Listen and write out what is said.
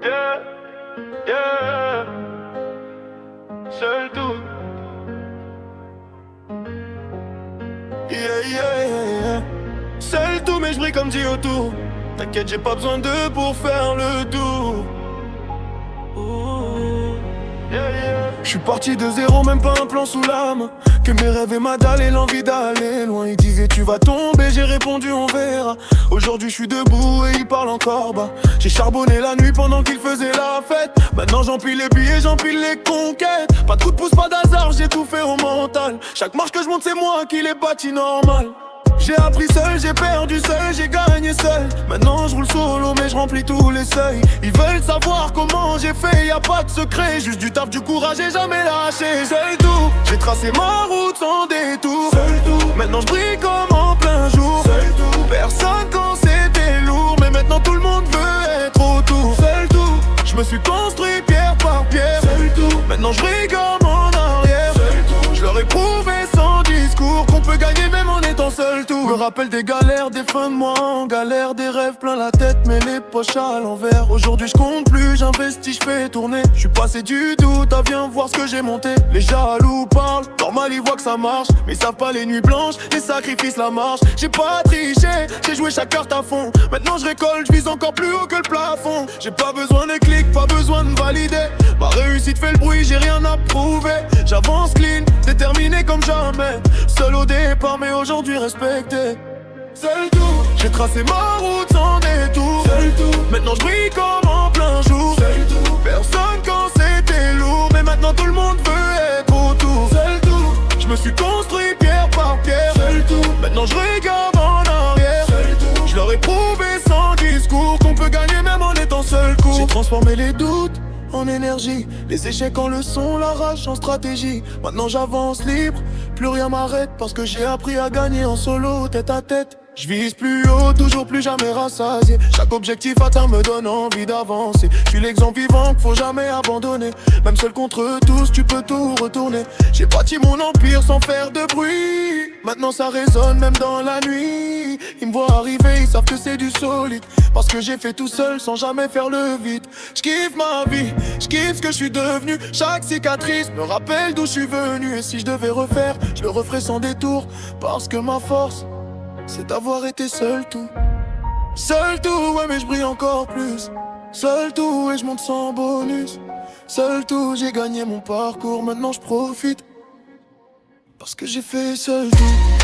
Yeah, yeah, seul tout. Yeah, yeah, yeah, yeah. Seul tout, mais je brille comme dit autour. T'inquiète, j'ai pas besoin d'eux pour faire le tour. Ooh, yeah, yeah. Je suis parti de zéro, même pas un plan sous la main. Que mes rêves et ma dalle et l'envie d'aller loin. Ils disaient tu vas tomber, j'ai répondu on verra. Aujourd'hui je suis debout et ils parlent encore bas. J'ai charbonné la nuit pendant qu'ils faisaient la fête. Maintenant j'empile les billets, j'empile les conquêtes. Pas de coup de pouce, pas d'hasard, j'ai tout fait au mental. Chaque marche que je monte c'est moi qui l'ai bâti normal. J'ai appris seul, j'ai perdu seul, j'ai gagné seul. Maintenant je roule solo mais je remplis tous les seuils. Ils veulent savoir comment j'ai fait, y a pas de secret. Juste du taf, du courage et jamais lâché. Seul tout, j'ai tracé ma route sans détour. Seul tout, maintenant je brille comme en plein jour. Seul tout, personne quand c'était lourd. Mais maintenant tout le monde veut être autour. Seul tout, je me suis construit pierre par pierre. Seul tout, maintenant je brille comme en arrière. Seul tout, je leur ai prouvé sans discours qu'on peut gagner même en étant seul tout. Me rappelle des galères, des fins de mois en galère, des rêves plein la tête mais les poches à l'envers. Aujourd'hui je compte plus, j'investis, je fais tourner. Je suis passé du doute à viens voir ce que j'ai monté. Les jaloux parlent, normal ils voient que ça marche, mais ils savent pas les nuits blanches, les sacrifices, la marche. J'ai pas triché, j'ai joué chaque carte à fond. Maintenant je récolte, je vise encore plus haut que le plafond. J'ai pas besoin des clics, pas besoin de valider. Ma réussite fait le bruit, j'ai rien à prouver. J'avance clean, déterminé comme jamais. Seul au départ mais aujourd'hui respecté. Seul tout, j'ai tracé ma route sans détour. Seul tout, maintenant je brille comme en plein jour. Seul tout, personne quand c'était lourd. Mais maintenant tout le monde veut être autour. Seul tout, je me suis construit pierre par pierre. Seul tout, maintenant je regarde en arrière. Seul tout, je leur ai prouvé sans discours qu'on peut gagner même en étant seul court. J'ai transformé les doutes en énergie, les échecs en leçons, la rage en stratégie. Maintenant j'avance libre, plus rien m'arrête. Parce que j'ai appris à gagner en solo, tête à tête. Je vise plus haut, toujours plus jamais rassasié. Chaque objectif atteint me donne envie d'avancer. Je suis l'exemple vivant qu'il faut jamais abandonner. Même seul contre tous, tu peux tout retourner. J'ai bâti mon empire sans faire de bruit. Maintenant ça résonne même dans la nuit. Ils me voient arriver, ils savent que c'est du solide. Parce que j'ai fait tout seul sans jamais faire le vide. J'kiffe ma vie, j'kiffe ce que je suis devenu. Chaque cicatrice me rappelle d'où je suis venu. Et si je devais refaire, je le referais sans détour. Parce que ma force, c'est d'avoir été seul tout. Seul tout, ouais mais je brille encore plus. Seul tout et je monte sans bonus. Seul tout, j'ai gagné mon parcours, maintenant je profite. Parce que j'ai fait seul tout.